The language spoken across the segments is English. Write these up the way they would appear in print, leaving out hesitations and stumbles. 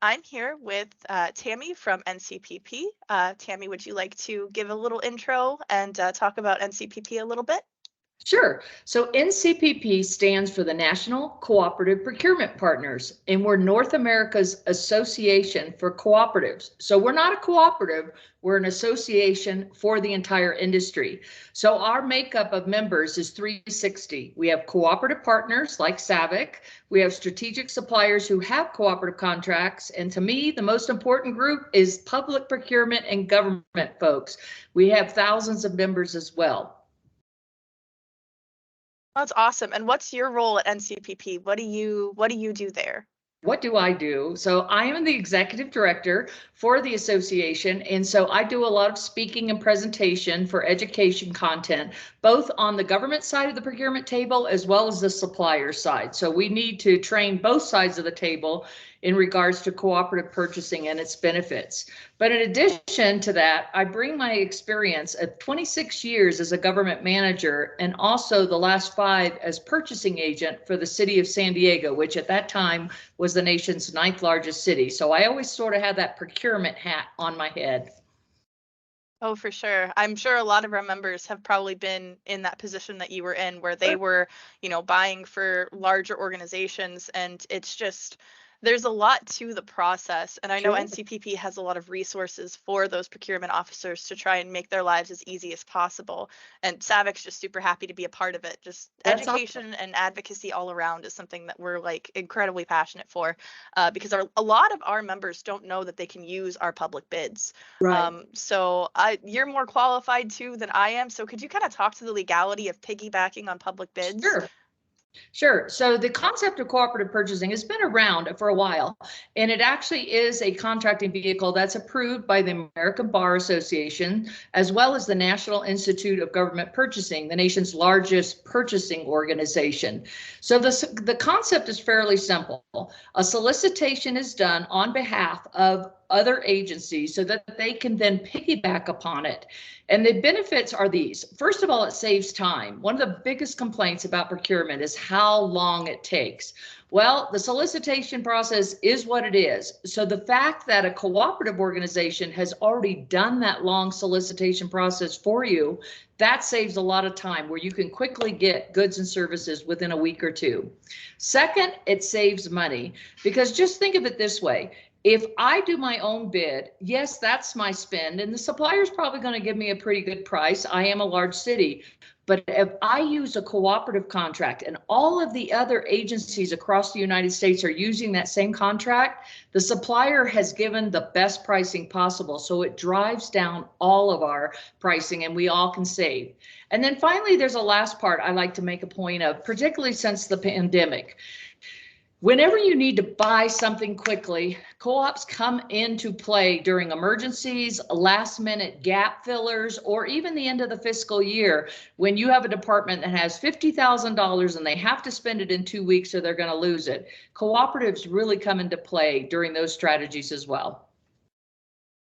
I'm here with Tammy from NCPP. Tammy, would you like to give a little intro and talk about NCPP a little bit? Sure. So NCPP stands for the National Cooperative Procurement Partners, and we're North America's association for cooperatives. So we're not a cooperative, we're an association for the entire industry. So our makeup of members is 360. We have cooperative partners like Savvik. We have strategic suppliers who have cooperative contracts. And to me, the most important group is public procurement and government folks. We have thousands of members as well. That's awesome. And what's your role at NCPP? What do you do there? What do I do? So I am the executive director for the association. And so I do a lot of speaking and presentation for education content, both on the government side of the procurement table as well as the supplier side. So we need to train both sides of the table in regards to cooperative purchasing and its benefits. But in addition to that, I bring my experience of 26 years as a government manager and also the last 5 as purchasing agent for the city of San Diego, which at that time was the nation's 9th largest city. So I always sort of had that procurement hat on my head. Oh, for sure. I'm sure a lot of our members have probably been in that position that you were in, where they were, buying for larger organizations, and it's just there's a lot to the process. And I know NCPP has a lot of resources for those procurement officers to try and make their lives as easy as possible. And Savvik's just super happy to be a part of it. Just education and advocacy all around is something that we're like incredibly passionate for, because a lot of our members don't know that they can use our public bids. Right. So you're more qualified too than I am. So could you kind of talk to the legality of piggybacking on public bids? Sure. So the concept of cooperative purchasing has been around for a while, and it actually is a contracting vehicle that's approved by the American Bar Association, as well as the National Institute of Government Purchasing, the nation's largest purchasing organization. So the concept is fairly simple. A solicitation is done on behalf of other agencies so that they can then piggyback upon it. And the benefits are these. First of all, it saves time. One of the biggest complaints about procurement is how long it takes. Well, the solicitation process is what it is. So the fact that a cooperative organization has already done that long solicitation process for you, that saves a lot of time where you can quickly get goods and services within a week or two. Second, it saves money, because just think of it this way. If I do my own bid, yes, that's my spend, and the supplier's probably going to give me a pretty good price. I am a large city. But if I use a cooperative contract and all of the other agencies across the United States are using that same contract, the supplier has given the best pricing possible. So it drives down all of our pricing and we all can save. And then finally, there's a last part I like to make a point of, particularly since the pandemic. Whenever you need to buy something quickly, co-ops come into play during emergencies, last minute gap fillers, or even the end of the fiscal year when you have a department that has $50,000 and they have to spend it in 2 weeks or they're going to lose it. Cooperatives really come into play during those strategies as well.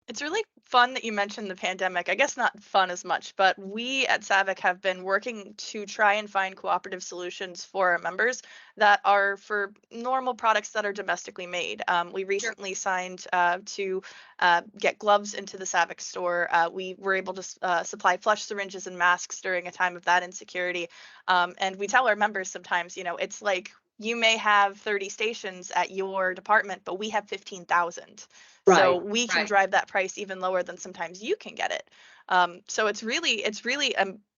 It's really fun that you mentioned the pandemic. I guess not fun as much, but we at Savvik have been working to try and find cooperative solutions for our members that are for normal products that are domestically made. We recently signed to get gloves into the Savvik store. We were able to supply flush syringes and masks during a time of that insecurity. And we tell our members sometimes, it's like you may have 30 stations at your department, but we have 15,000. So we can drive that price even lower than sometimes you can get it. So it's really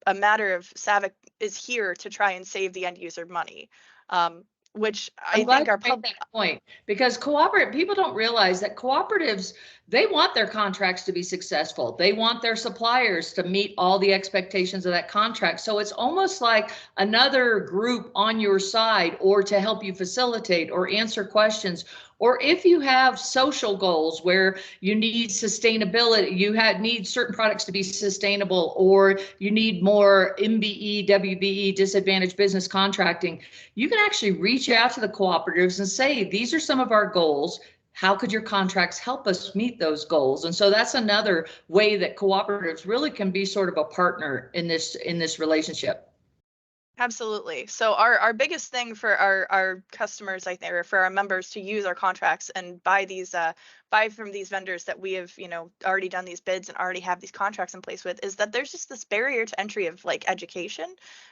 a matter of Savvik is here to try and save the end user money, which I think are that point, because cooperative people don't realize that cooperatives, they want their contracts to be successful. They want their suppliers to meet all the expectations of that contract. So it's almost like another group on your side, or to help you facilitate or answer questions. Or if you have social goals where you need sustainability, you need certain products to be sustainable, or you need more MBE, WBE, disadvantaged business contracting, you can actually reach out to the cooperatives and say, these are some of our goals. How could your contracts help us meet those goals? And so that's another way that cooperatives really can be sort of a partner in this relationship. Absolutely. So our biggest thing for our customers, I think, or for our members to use our contracts and buy these buy from these vendors that we have, already done these bids and already have these contracts in place with, is that there's just this barrier to entry of like education.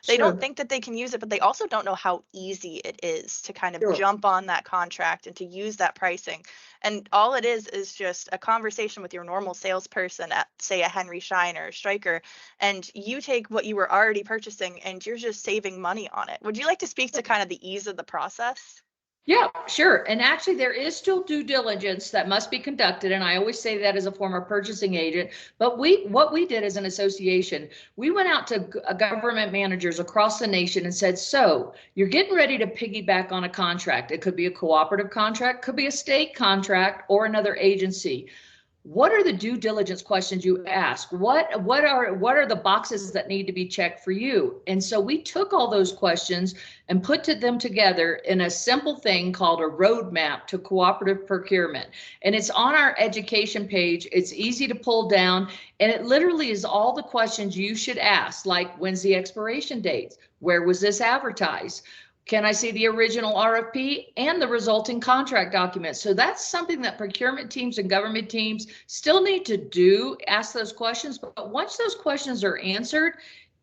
They don't Sure, think that they can use it, but they also don't know how easy it is to kind of sure. jump on that contract and to use that pricing. And all it is just a conversation with your normal salesperson at, say, a Henry Schein or a Stryker, and you take what you were already purchasing and you're just saving money on it. Would you like to speak to kind of the ease of the process? Yeah, sure. And actually, there is still due diligence that must be conducted. And I always say that as a former purchasing agent. But what we did as an association, we went out to government managers across the nation and said, so you're getting ready to piggyback on a contract. It could be a cooperative contract, could be a state contract or another agency. What are the due diligence questions you ask? What are the boxes that need to be checked for you? And so we took all those questions and put them together in a simple thing called a roadmap to cooperative procurement. And it's on our education page. It's easy to pull down, and it literally is all the questions you should ask, like when's the expiration date? Where was this advertised? Can I see the original RFP and the resulting contract documents? So that's something that procurement teams and government teams still need to do, ask those questions. But once those questions are answered,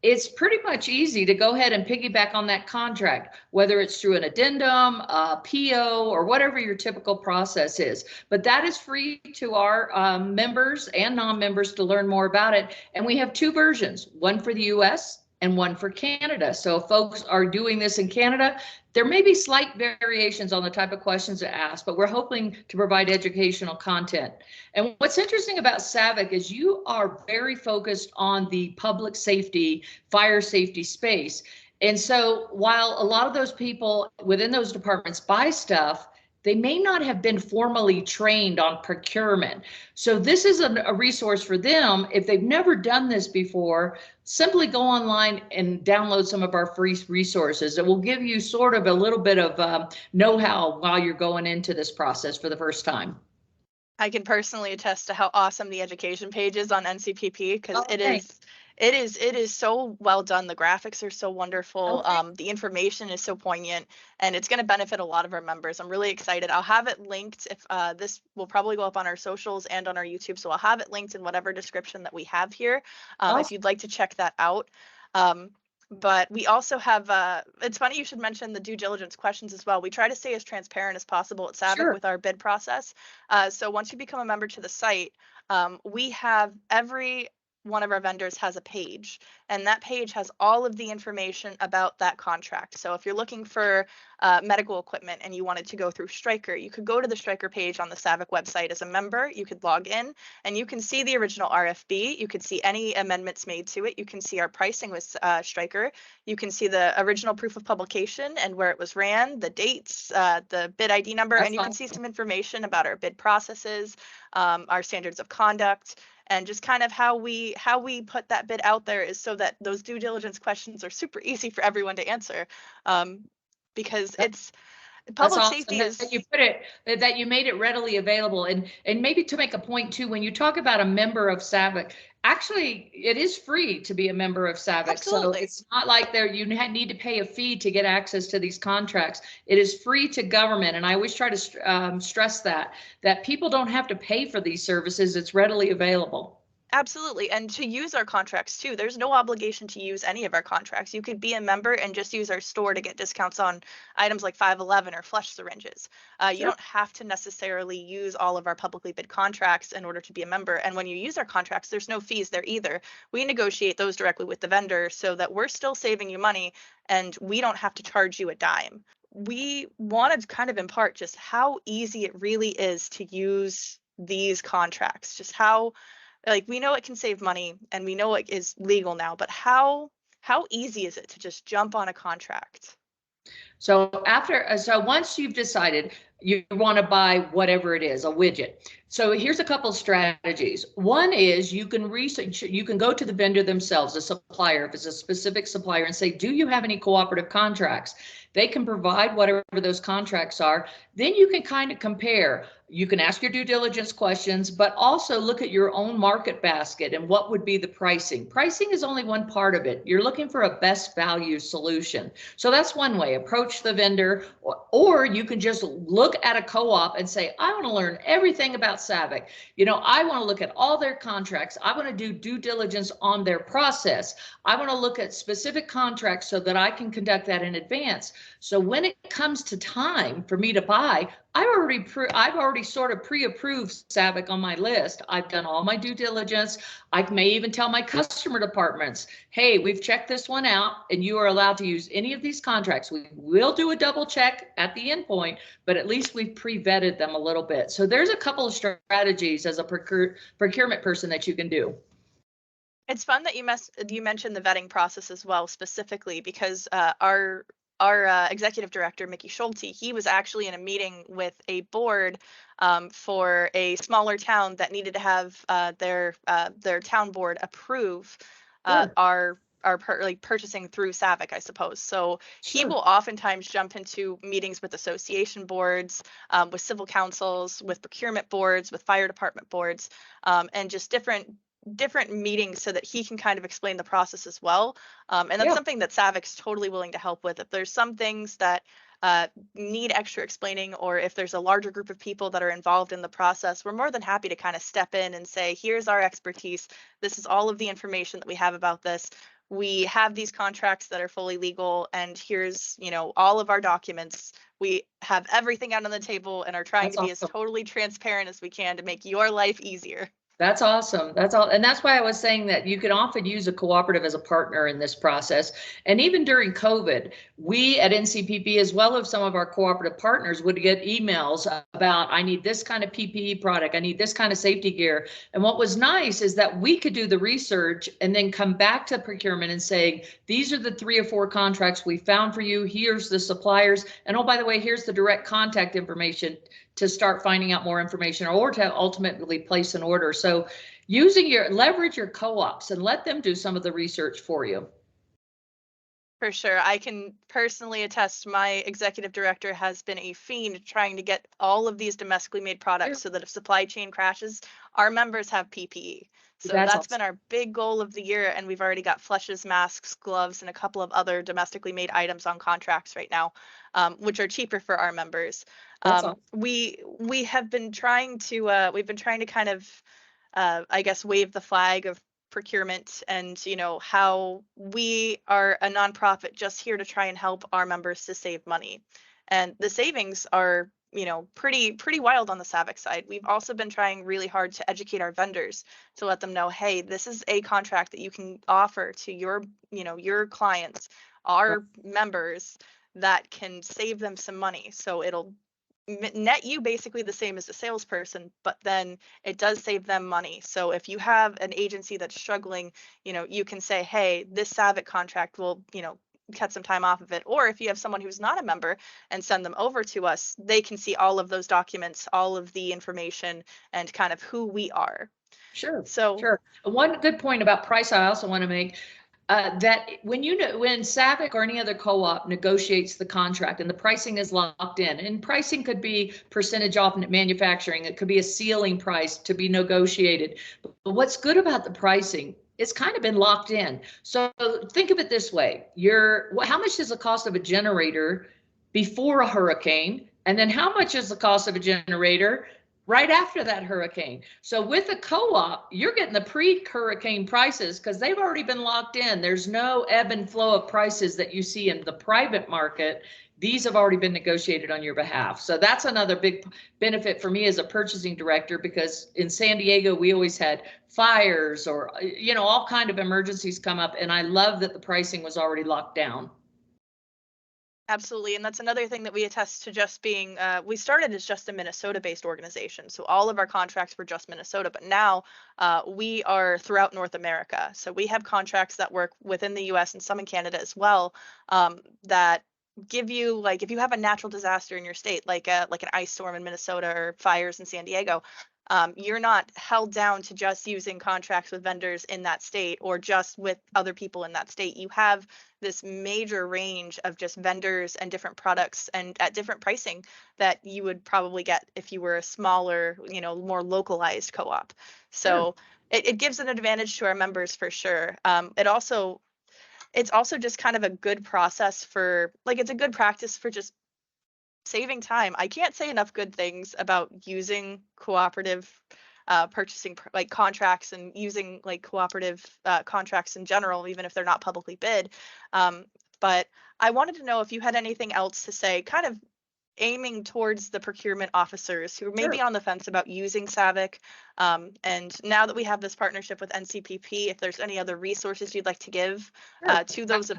it's pretty much easy to go ahead and piggyback on that contract, whether it's through an addendum, a PO, or whatever your typical process is. But that is free to our members and non-members to learn more about it. And we have two versions, one for the US and one for Canada. So if folks are doing this in Canada, there may be slight variations on the type of questions to ask, but we're hoping to provide educational content. And what's interesting about Savvik is you are very focused on the public safety, fire safety space. And so while a lot of those people within those departments buy stuff, they may not have been formally trained on procurement. So this is a resource for them. If they've never done this before, simply go online and download some of our free resources. It will give you sort of a little bit of know-how while you're going into this process for the first time. I can personally attest to how awesome the education page is on NCPP, because Oh, thanks. it is so well done. The graphics are so wonderful. Okay. The information is so poignant, and it's going to benefit a lot of our members. I'm really excited. I'll have it linked. If this will probably go up on our socials and on our YouTube, so I'll have it linked in whatever description that we have here, if Awesome. you'd like to check that out. Um, but we also have, it's funny you should mention the due diligence questions as well. We try to stay as transparent as possible at Savvik Sure. with our bid process. So once you become a member to the site, we have every one of our vendors has a page, and that page has all of the information about that contract. So if you're looking for medical equipment and you wanted to go through Stryker, you could go to the Stryker page on the Savvik website as a member. You could log in and you can see the original RFB. You could see any amendments made to it. You can see our pricing with Stryker. You can see the original proof of publication and where it was ran, the dates, the bid ID number, That's and you can see awesome. some information about our bid processes, our standards of conduct, and just kind of how we put that bid out there is so that those due diligence questions are super easy for everyone to answer, because it's That's public awesome safety that you is put it, that you made it readily available. And maybe to make a point too, when you talk about a member of Savvik, actually it is free to be a member of Savvik. So absolutely. it's not like there you need to pay a fee to get access to these contracts. It is free to government. And I always try to stress that people don't have to pay for these services. It's readily available. Absolutely. And to use our contracts too, there's no obligation to use any of our contracts. You could be a member and just use our store to get discounts on items like 511 or flush syringes. You Sure. don't have to necessarily use all of our publicly bid contracts in order to be a member. And when you use our contracts, there's no fees there either. We negotiate those directly with the vendor so that we're still saving you money and we don't have to charge you a dime. We wanted to kind of impart just how easy it really is to use these contracts, just how, like, we know it can save money and we know it is legal now, but how easy is it to just jump on a contract? So once you've decided you want to buy whatever it is, a widget. So here's a couple strategies. One is you can research, you can go to the vendor themselves, a supplier, if it's a specific supplier, and say, do you have any cooperative contracts? They can provide whatever those contracts are. Then you can kind of compare. You can ask your due diligence questions, but also look at your own market basket and what would be the pricing. Pricing is only one part of it. You're looking for a best value solution. So that's one way. Approach the vendor, or you can just look at a co-op and say, I want to learn everything about Savvik. You know, I want to look at all their contracts. I want to do due diligence on their process. I want to look at specific contracts so that I can conduct that in advance. So when it comes to time for me to buy, I've already sort of pre-approved Savvik on my list. I've done all my due diligence. I may even tell my customer departments, hey, we've checked this one out and you are allowed to use any of these contracts. We will do a double check at the end point, but at least we've pre-vetted them a little bit. So there's a couple of strategies as a procurement person that you can do. It's fun that you mentioned the vetting process as well, specifically because our executive director, Mickey Schulte, he was actually in a meeting with a board for a smaller town that needed to have their town board approve our purchasing through Savvik, I suppose. So he will oftentimes jump into meetings with association boards, with civil councils, with procurement boards, with fire department boards, and just different meetings so that he can kind of explain the process as well. And that's something that Savvik's totally willing to help with. If there's some things that need extra explaining, or if there's a larger group of people that are involved in the process, we're more than happy to kind of step in and say, here's our expertise. This is all of the information that we have about this. We have these contracts that are fully legal, and here's, you know, all of our documents. We have everything out on the table and are trying to be as totally transparent as we can to make your life easier. That's awesome. That's all. And that's why I was saying that you can often use a cooperative as a partner in this process. And even during COVID, we at NCPP, as well as some of our cooperative partners, would get emails about, I need this kind of PPE product. I need this kind of safety gear. And what was nice is that we could do the research and then come back to procurement and say, these are the 3 or 4 contracts we found for you. Here's the suppliers. And oh, by the way, here's the direct contact information to start finding out more information, or to ultimately place an order. So leverage your co-ops and let them do some of the research for you. For sure. I can personally attest, my executive director has been a fiend trying to get all of these domestically made products so that if supply chain crashes, our members have PPE. So that's awesome. Been our big goal of the year. And we've already got flushes, masks, gloves, and a couple of other domestically made items on contracts right now, which are cheaper for our members. Awesome. We have been trying to kind of, I guess, wave the flag of procurement, and you know how we are a nonprofit just here to try and help our members to save money, and the savings are, you know, pretty wild on the Savvik side. We've also been trying really hard to educate our vendors to let them know, hey, this is a contract that you can offer to your, you know, your clients, our members, that can save them some money. So it'll net you basically the same as a salesperson, but then it does save them money. So if you have an agency that's struggling, you know, you can say, hey, this Savvik contract will, you know, cut some time off of it. Or if you have someone who's not a member and send them over to us, they can see all of those documents, all of the information, and kind of who we are. Sure. Sure. One good point about price I also want to make, that when Savvik or any other co-op negotiates the contract and the pricing is locked in, and pricing could be percentage off manufacturing, it could be a ceiling price to be negotiated. But what's good about the pricing, it's kind of been locked in. So think of it this way: how much is the cost of a generator before a hurricane, and then how much is the cost of a generator right after that hurricane? So with a co-op, you're getting the pre-hurricane prices because they've already been locked in. There's no ebb and flow of prices that you see in the private market. These have already been negotiated on your behalf. So that's another big benefit for me as a purchasing director, because in San Diego, we always had fires or, you know, all kind of emergencies come up. And I love that the pricing was already locked down. Absolutely. And that's another thing that we attest to, just being, we started as just a Minnesota-based organization. So all of our contracts were just Minnesota, but now we are throughout North America. So we have contracts that work within the US and some in Canada as well, that give you, like, if you have a natural disaster in your state, like an ice storm in Minnesota or fires in San Diego, You're not held down to just using contracts with vendors in that state or just with other people in that state. You have this major range of just vendors and different products and at different pricing that you would probably get if you were a smaller, more localized co-op. Sure, So it gives an advantage to our members for sure. It's also just kind of a good process for, like, it's a good practice for just saving time. I can't say enough good things about using cooperative purchasing like contracts and using like cooperative contracts in general, even if they're not publicly bid. Um, but I wanted to know if you had anything else to say, kind of aiming towards the procurement officers who may be sure, on the fence about using Savvik. And now that we have this partnership with NCPP, if there's any other resources you'd like to give sure. to those,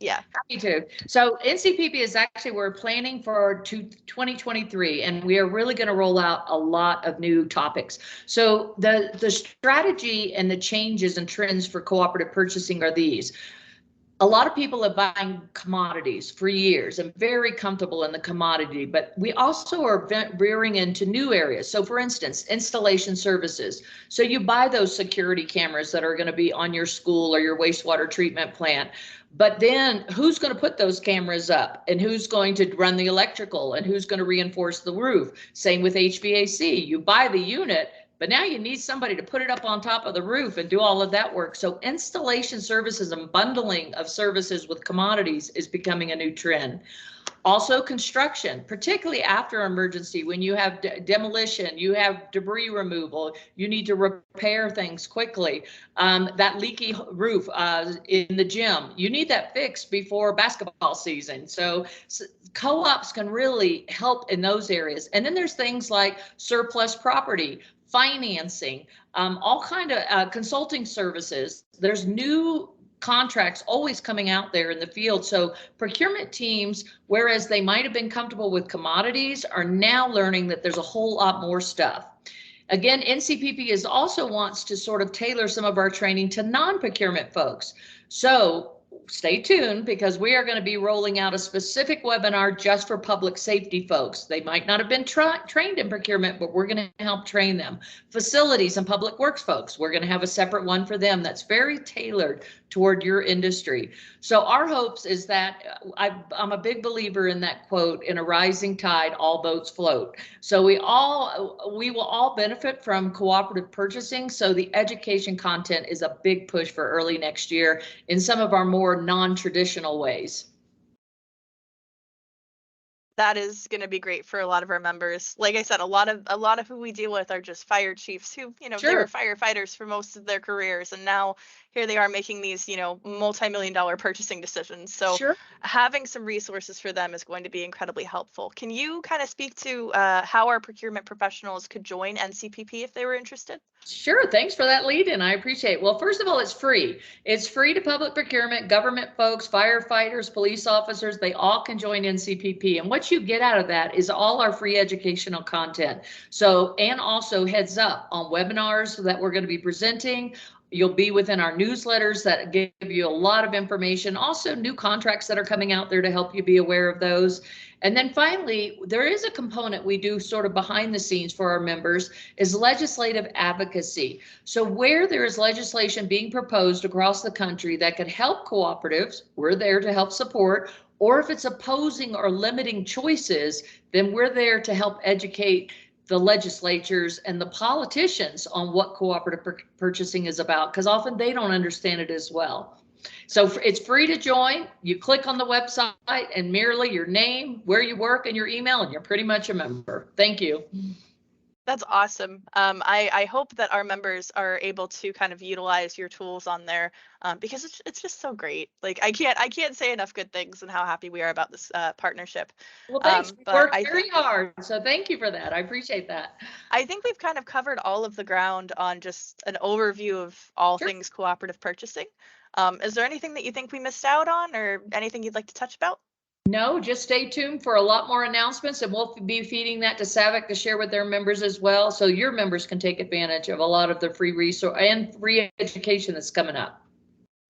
yeah. Happy to. So NCPP is actually, we're planning for 2023, and we are really going to roll out a lot of new topics. So the strategy and the changes and trends for cooperative purchasing are these. A lot of people are buying commodities for years and very comfortable in the commodity, but we also are rearing into new areas. So for instance, installation services. So you buy those security cameras that are going to be on your school or your wastewater treatment plant. But then who's going to put those cameras up, and who's going to run the electrical, and who's going to reinforce the roof? Same with HVAC. You buy the unit, but now you need somebody to put it up on top of the roof and do all of that work. So installation services and bundling of services with commodities is becoming a new trend. Also construction, particularly after emergency, when you have demolition, you have debris removal, you need to repair things quickly. That leaky roof in the gym, you need that fixed before basketball season. So co-ops can really help in those areas. And then there's things like surplus property, financing, all kind of consulting services. There's new contracts always coming out there in the field. So procurement teams, whereas they might have been comfortable with commodities, are now learning that there's a whole lot more stuff. Again, NCPP is also wants to sort of tailor some of our training to non-procurement folks. So stay tuned, because we are going to be rolling out a specific webinar just for public safety folks. They might not have been trained in procurement, but we're going to help train them. Facilities and public works folks, we're going to have a separate one for them that's very tailored toward your industry. So our hopes is that I'm a big believer in that quote, in a rising tide, all boats float. So we will all benefit from cooperative purchasing. So the education content is a big push for early next year in some of our more non-traditional ways. That is going to be great for a lot of our members. Like I said, a lot of who we deal with are just fire chiefs who, they were Sure. firefighters for most of their careers, and now here they are making these, multi-million-dollar purchasing decisions. So Sure. having some resources for them is going to be incredibly helpful. Can you kind of speak to how our procurement professionals could join NCPP if they were interested? Sure. Thanks for that lead in. I appreciate it. Well, first of all, it's free. It's free to public procurement, government folks, firefighters, police officers. They all can join NCPP. And what you get out of that is all our free educational content. So, and also heads up on webinars that we're going to be presenting. You'll be within our newsletters that give you a lot of information. Also new contracts that are coming out there to help you be aware of those. And then finally, there is a component we do sort of behind the scenes for our members, is legislative advocacy. So where there is legislation being proposed across the country that could help cooperatives, we're there to help support. Or if it's opposing or limiting choices, then we're there to help educate the legislatures and the politicians on what cooperative purchasing is about, because often they don't understand it as well. So it's free to join. You click on the website and merely your name, where you work, and your email, and you're pretty much a member. Thank you. That's awesome. I hope that our members are able to kind of utilize your tools on there, because it's just so great. Like I can't say enough good things and how happy we are about this partnership. Well, thanks. We But worked very hard, so thank you for that. I appreciate that. I think we've kind of covered all of the ground on just an overview of all Sure. things cooperative purchasing. Is there anything that you think we missed out on, or anything you'd like to touch about? No, just stay tuned for a lot more announcements, and we'll be feeding that to Savvik to share with their members as well, so your members can take advantage of a lot of the free resource and free education that's coming up.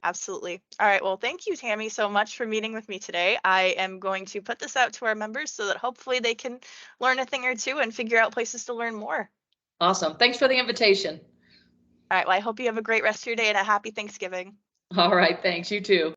Absolutely. All right. Well, thank you, Tammy, so much for meeting with me today. I am going to put this out to our members so that hopefully they can learn a thing or two and figure out places to learn more. Awesome. Thanks for the invitation. All right. Well, I hope you have a great rest of your day and a happy Thanksgiving. All right. Thanks. You too.